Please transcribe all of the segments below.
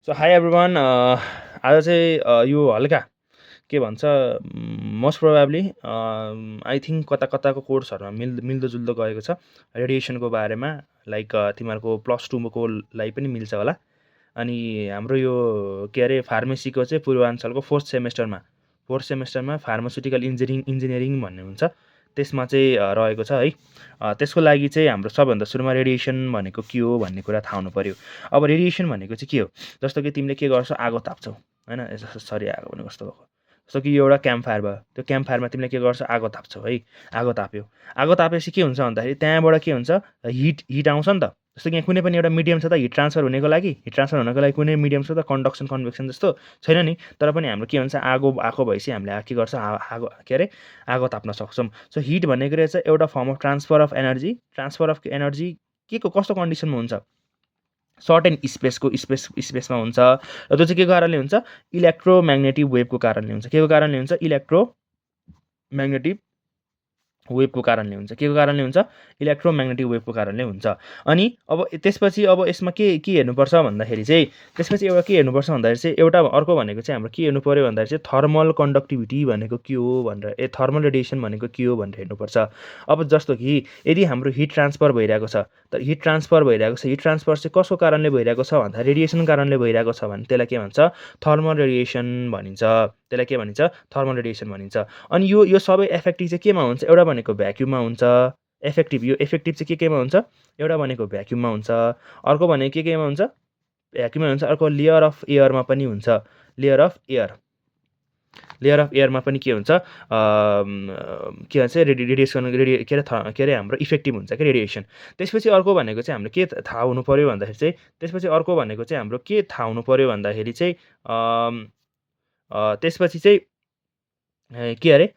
So high everyone आज चाहिँ यो हल्का के भन्छ मोस्ट प्रोबेबली आई थिङ्क कता कताको कोर्सहरूमा मिल्दोजुल्दो गएको छ रेडिएसनको बारेमा लाइक तिमीहरूको प्लस टूको लागि पनि मिल्छ होला। अनि हाम्रो यो के अरे फार्मेसीको चाहिँ पूर्वाञ्चलको फोर्थ सेमेस्टरमा फार्मास्युटिकल इन्जिनियरिङ भन्ने हुन्छ, त्यसमा चाहिँ रहेको छ है। त्यसको लागि चाहिँ हाम्रो सबभन्दा सुरुमा रेडिएसन भनेको के हो भन्ने कुरा थाहा हुनु पऱ्यो। अब रेडिएसन भनेको चाहिँ के हो, जस्तो कि तिमीले के गर्छौ, आगो ताप्छौ होइन। सरी, आगो भनेको कस्तो भएको, जस्तो कि यो एउटा क्याम्प फायर भयो, त्यो क्याम्प फायरमा तिमीले के गर्छौ, आगो ताप्छौ है। आगो ताप्यो, आगो तापेपछि के हुन्छ भन्दाखेरि त्यहाँबाट के हुन्छ, हिट आउँछ नि त। जस्तो कि यहाँ कुनै पनि एउटा मिडियम छ त हिट ट्रान्सफर हुनको लागि, कुनै मिडियम छ त, कन्डक्सन कन्भेक्सन जस्तो छैन नि। तर पनि हाम्रो के हुन्छ, आगो आएको भएपछि हामीले के गर्छ, आगो के अरे आगो ताप्न सक्छौँ। सो हिट भनेको रहेछ एउटा form of transfer of energy के को कस्तो कन्डिसनमा हुन्छ, सर्टेन स्पेसमा हुन्छ। र त्यो चाहिँ के कारणले हुन्छ, इलेक्ट्रोम्याग्नेटिक वेभको कारणले हुन्छ। के को कारणले हुन्छ, इलेक्ट्रोम्याग्नेटिक वेभको कारणले हुन्छ। के को कारणले हुन्छ, इलेक्ट्रोम्याग्नेटिक वेभको कारणले हुन्छ। अनि अब त्यसपछि अब यसमा के हेर्नुपर्छ भन्दाखेरि चाहिँ, त्यसपछि एउटा के हेर्नुपर्छ भन्दाखेरि चाहिँ, एउटा अर्को भनेको चाहिँ हाम्रो के हेर्नु पऱ्यो भन्दाखेरि चाहिँ थर्मल कन्डक्टिभिटी भनेको के हो भनेर, थर्मल रेडिएसन भनेको के हो भनेर हेर्नुपर्छ। अब जस्तो कि यदि हाम्रो हिट ट्रान्सफर भइरहेको छ, तर हिट ट्रान्सफर चाहिँ कसको कारणले भइरहेको छ भन्दा रेडिएसन कारणले भइरहेको छ भने त्यसलाई के भन्छ, थर्मल रेडिएसन भनिन्छ। त्यसलाई के भनिन्छ, थर्मल रेडिएसन भनिन्छ। अनि यो सबै इफेक्टिभ चाहिँ केमा हुन्छ, एउटा भनेको भ्याक्युममा हुन्छ। यो इफेक्टिभ चाहिँ केमा हुन्छ, एउटा भनेको भ्याक्युममा हुन्छ, अर्को भनेको केमा हुन्छ, भ्याक्युममा हुन्छ। अर्को लेयर अफ एयरमा पनि हुन्छ। लेयर अफ एयरमा पनि के हुन्छ, के भन्छ, रेडिएसन के अरे हाम्रो इफेक्टिभ हुन्छ क्या रेडिएसन। त्यसपछि अर्को भनेको चाहिँ हाम्रो के थाहा हुनु पऱ्यो भन्दाखेरि चाहिँ, त्यसपछि चाहिँ के अरे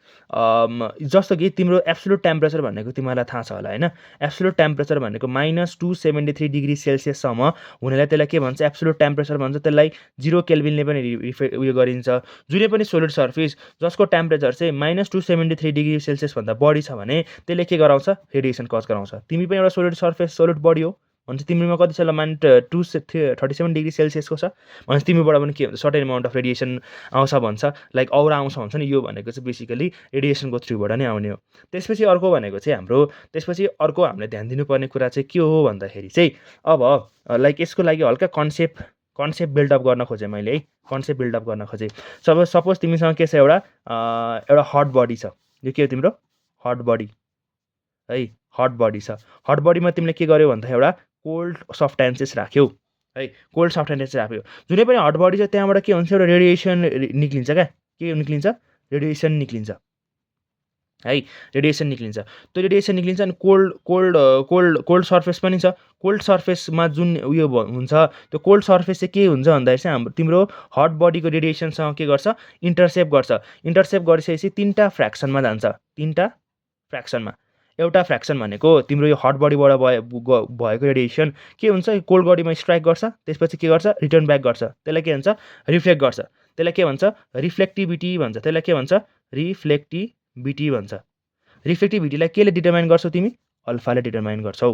जस्तो कि तिम्रो एब्सोल्युट टेम्परेचर भनेको तिमीलाई थाहा छ होला होइन। एब्सोल्युट टेम्परेचर भनेको -273 डिग्री सेल्सियससम्म हुनेलाई त्यसलाई के भन्छ, एब्सोल्युट टेम्परेचर भन्छ। त्यसलाई 0 केल्भिनले पनि उयो गरिन्छ। जुनै पनि सोलिड सर्फेस जसको टेम्परेचर चाहिँ -273 डिग्री सेल्सियसभन्दा बढी छ भने त्यसले के गराउँछ, रेडिएसन कज गराउँछ। तिमी पनि एउटा सोलिड बडी हो भने तिमीमा कति छ, -237 डिग्री सेल्सियसको छ भने तिमीबाट पनि के हुन्छ, सर्टेन एमाउन्ट अफ रेडिएसन आउँछ भन्छ, लाइक औरा आउँछ भन्छ नि। यो भनेको चाहिँ बेसिकली रेडिएसनको थ्रुबाट नै आउने हो। त्यसपछि अर्को भनेको चाहिँ हामीले ध्यान दिनुपर्ने कुरा चाहिँ के हो भन्दाखेरि चाहिँ, अब लाइक यसको लागि हल्का कन्सेप्ट बिल्डअप गर्न खोजेँ मैले है। सपोज तिमीसँग के छ, एउटा हट बडी छ। यो के हो, तिम्रो हट बडी है। हट बडीमा तिमीले के गर्यौ भन्दा एउटा कोल्ड सब्सटेन्सेस राख्यौ है। जुनै पनि हट बडी छ त्यहाँबाट के हुन्छ, एउटा रेडिएसन निक्लिन्छ क्या। के निक्लिन्छ, रेडिएसन निक्लिन्छ है। त्यो रेडिएसन निक्लिन्छ। अनि कोल्ड सर्फेस पनि छ। कोल्ड सर्फेसमा जुन उयो हुन्छ, त्यो कोल्ड सर्फेस चाहिँ के हुन्छ भन्दाखेरि चाहिँ हाम्रो तिम्रो हट बडीको रेडिएसनसँग के गर्छ, इन्टरसेप्ट गरिसकेपछि 3टा फ्र्याक्सनमा जान्छ। 3टा फ्र्याक्सनमा, एउटा फ्र्याक्सन भनेको तिम्रो यो हट बडीबाट भएको रेडिएसन के हुन्छ, कोल्ड बडीमा स्ट्राइक गर्छ, त्यसपछि के गर्छ, रिटर्न ब्याक गर्छ। त्यसलाई के भन्छ, रिफ्लेक्ट गर्छ। त्यसलाई के भन्छ, रिफ्लेक्टिभिटी भन्छ। रिफ्लेक्टिभिटीलाई केले डिटर्माइन गर्छौ, तिमी अल्फाले डिटर्माइन गर्छौ।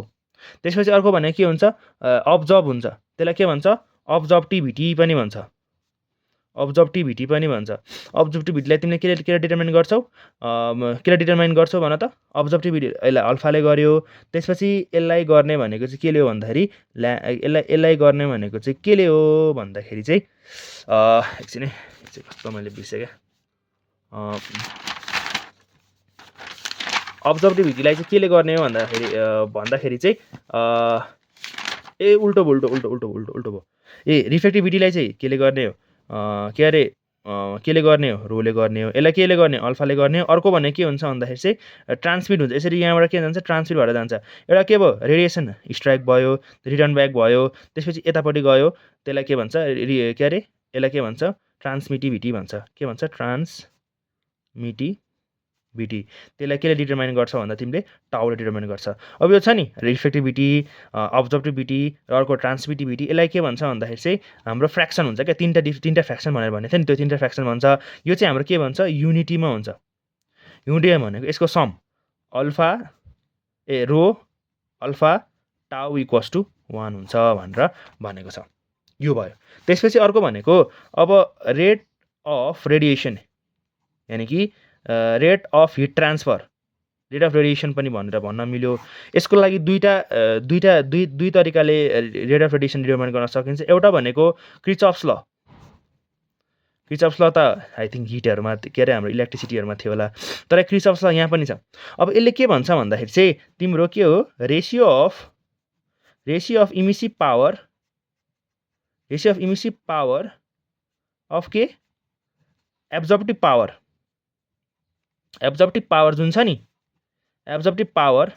त्यसपछि अर्को भनेको के हुन्छ, अब्जर्भ हुन्छ। त्यसलाई के भन्छ, अब्जर्प्टिभिटी पनि भन्छ। अब्जर्प्टिभिटीलाई तिमीले के डिटर्माइन गर्छौ, भन त। अब्जर्प्टिभिटी यसलाई अल्फाले गर्यो। त्यसपछि यसलाई गर्ने भनेको चाहिँ केले हो भन्दाखेरि, यसलाई गर्ने भनेको चाहिँ केले हो भन्दाखेरि चाहिँ, एकछिन है, कस्तो मैले बिर्सेँ क्या। अब्जर्प्टिभिटीलाई चाहिँ केले गर्ने हो भन्दाखेरि चाहिँ उल्टो भयो। रिफ्लेक्टिभिटीलाई चाहिँ केले गर्ने हो, केले गर्ने हो, रोले गर्ने हो। यसलाई केले गर्ने, अल्फाले गर्ने हो। अर्को भने के हुन्छ भन्दाखेरि चाहिँ ट्रान्समिट हुन्छ। यसरी यहाँबाट के जान्छ, ट्रान्समिट भएर जान्छ। एउटा के भयो, रेडिएसन स्ट्राइक भयो, रिटर्न ब्याक भयो, त्यसपछि यतापट्टि गयो। त्यसलाई के भन्छ, यसलाई के भन्छ, ट्रान्समिटिभिटी भन्छ। के भन्छ, ट्रान्समिटिभिटी। त्यसलाई केले डिटर्माइन गर्छ भन्दा तिमीले टाउले डिटर्माइन गर्छ। अब यो छ नि रिफ्लेक्टिभिटी, अब्जर्प्टिभिटी र अर्को ट्रान्समिटिभिटी, यसलाई के भन्छ भन्दाखेरि चाहिँ हाम्रो फ्र्याक्सन हुन्छ क्या। 3टा फ्र्याक्सन भनेर भनेको थियो नि, त्यो 3टा फ्र्याक्सन भन्छ। यो चाहिँ हाम्रो के भन्छ, युनिटीमा हुन्छ। युनिटीमा भनेको यसको सम रो अल्फा टाउ = 1 हुन्छ भनेर भनेको छ। यो भयो। त्यसपछि अर्को भनेको अब रेट अफ रेडिएसन यानि कि rate of heat transfer, rate of radiation पनि भनेर भन्न मिल्यो। यसको लागि दुई तरिकाले रेट अफ रेडिएसन डिटर्माइन गर्न सकिन्छ। एउटा भनेको क्रिचअफ्स ल। क्रिचअफ्स ल त आई थिङ्क हिटहरूमा के अरे हाम्रो इलेक्ट्रिसिटीहरूमा थियो होला, तर क्रिचअफ्स ल यहाँ पनि छ। अब यसले के भन्छ भन्दाखेरि चाहिँ तिम्रो के हो, ratio of emissive power of K absorptive power जुन छ नि, absorptive power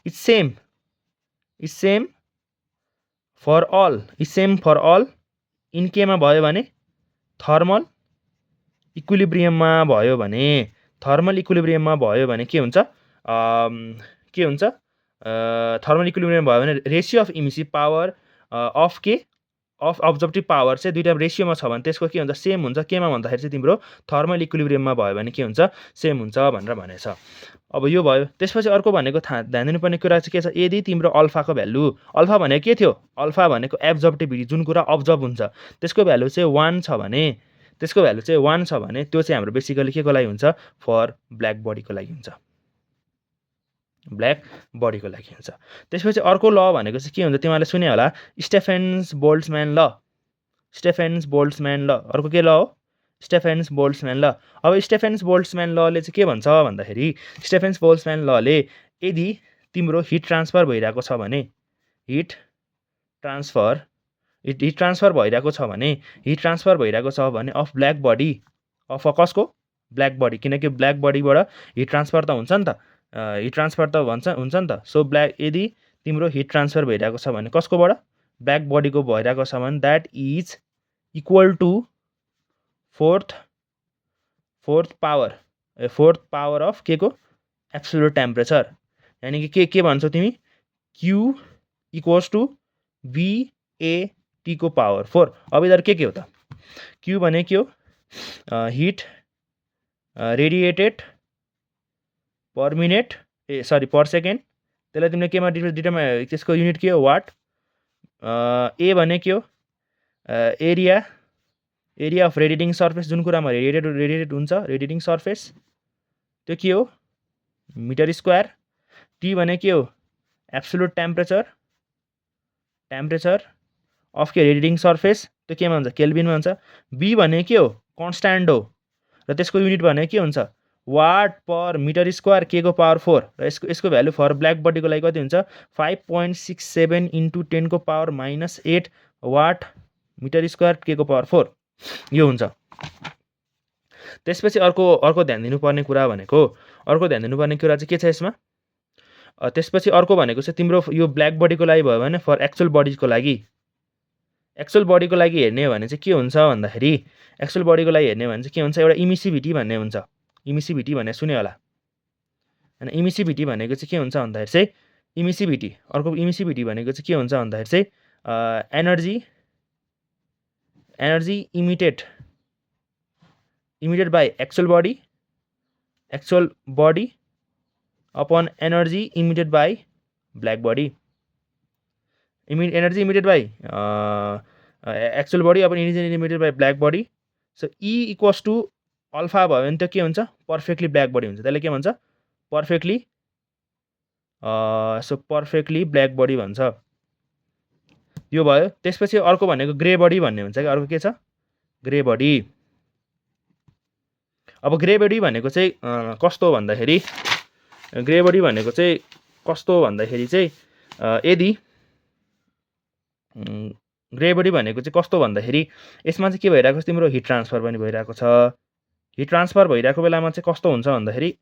is same for all in केमा भयो भने थर्मल इक्विलिब्रियममा भयो भने के हुन्छ, थर्मल इक्विलिब्रियम भयो भने ratio of emissive power of absorptive power चाहिँ दुईटा रेसियोमा छ भने त्यसको के हुन्छ, सेम हुन्छ। केमा भन्दाखेरि चाहिँ तिम्रो थर्मल इक्विलिब्रियममा भयो भने के हुन्छ, सेम हुन्छ भनेर भनेछ। अब यो भयो। त्यसपछि अर्को भनेको ध्यान दिनुपर्ने कुरा चाहिँ के छ, यदि तिम्रो अल्फाको भ्यालु, अल्फा भनेको के थियो, अल्फा भनेको एब्जर्प्टिभिटी, जुन कुरा अब्जर्भ हुन्छ त्यसको भ्यालु चाहिँ 1 छ भने, त्यो चाहिँ हाम्रो बेसिकली के को लागि हुन्छ, फर ब्ल्याक बडीको लागि हुन्छ, त्यसपछि अर्को ल भनेको चाहिँ के हुन्छ, तिमीहरूले सुने होला, स्टेफेन्स बोल्ट्जम्यान ल। अर्को के ल हो, स्टेफेन्स बोल्ट्जम्यान ल। अब स्टेफेन्स बोल्ट्जम्यान लले चाहिँ के भन्छ भन्दाखेरि, स्टेफेन्स बोल्ट्जम्यान लले यदि तिम्रो हिट ट्रान्सफर भइरहेको छ भने, हिट ट्रान्सफर भइरहेको छ भने अफ ब्ल्याक बडी, अफ कसको, ब्ल्याक बडी, किनकि ब्ल्याक बडीबाट हिट ट्रान्सफर त हुन्छ नि त, सो यदि तिम्रो हिट ट्रान्सफर भइरहेको छ भने कसकोबाट, ब्ल्याक बडीको भइरहेको छ भने that is equal to fourth power of K को, एब्सोल्युट टेम्परेचर। यानि कि के भन्छौ तिमी, क्यू इक्वल्स टु VAT को पावर 4। अब इधर के हो त, क्यू भने के हो, हिट रेडिएटेड पर मिनट, पर सेकेन्ड। त्यसलाई तिमीले केमा डिटर्माइन, त्यसको युनिट के हो, वाट। ए भने के हो, एरिया अफ रेडिएटिङ सर्फेस, जुन कुरामा रेडिएटेड हुन्छ, रेडिएटिङ सर्फेस, त्यो के हो, मिटर स्क्वायर। टी भने के हो, एब्सोल्युट टेम्परेचर अफ के रेडिएटिङ सर्फेस, त्यो केमा हुन्छ, केल्भिनमा हुन्छ। बी भने के हो, कन्स्ट्यान्ट हो, र त्यसको युनिट भने के हुन्छ, वाट पर मिटर स्क्वायर, के को पावर 4। र यसको भ्यालु फर ब्ल्याक बडीको लागि कति हुन्छ, 5.67 × 10 को पावर -8 वाट मिटर स्क्वायर, के को पावर 4, यो हुन्छ। त्यसपछि अर्को ध्यान दिनुपर्ने कुरा चाहिँ के छ यसमा, त्यसपछि अर्को भनेको चाहिँ तिम्रो यो ब्ल्याक बडीको लागि भयो भने फर एक्चुअल बडीको लागि हेर्ने हो भने चाहिँ के हुन्छ भन्दाखेरि, एक्चुअल बडीको लागि हेर्ने हो भने चाहिँ के हुन्छ, एउटा इमिसिभिटी भन्ने हुन्छ, इमिसिभिटी भन्ने सुन्यो होला हैन। इमिसिभिटी भनेको चाहिँ के हुन्छ भन्दाखेरि चाहिँ, अर्को इमिसिभिटी भनेको चाहिँ के हुन्छ भन्दाखेरि चाहिँ energy emitted by actual body upon energy emitted by black body, energy emitted by actual body upon energy emitted by black body. So E equals to alpha भयो भने त्यो के हुन्छ, पर्फेक्टली ब्ल्याक बडी हुन्छ, त्यसले के भन्छ, पर्फेक्टली ब्ल्याक बडी भन्छ। यो भयो। त्यसपछि अर्को भनेको ग्रे बडी भन्ने हुन्छ कि, अर्को के छ, ग्रे बडी। अब ग्रे बडी भनेको चाहिँ कस्तो भन्दाखेरि चाहिँ यदि ग्रे बडी भनेको चाहिँ कस्तो भन्दाखेरि यसमा चाहिँ के भइरहेको छ, तिम्रो हिट ट्रान्सफर पनि भइरहेको छ। हिट ट्रान्सफर भइरहेको बेलामा चाहिँ कस्तो हुन्छ भन्दाखेरि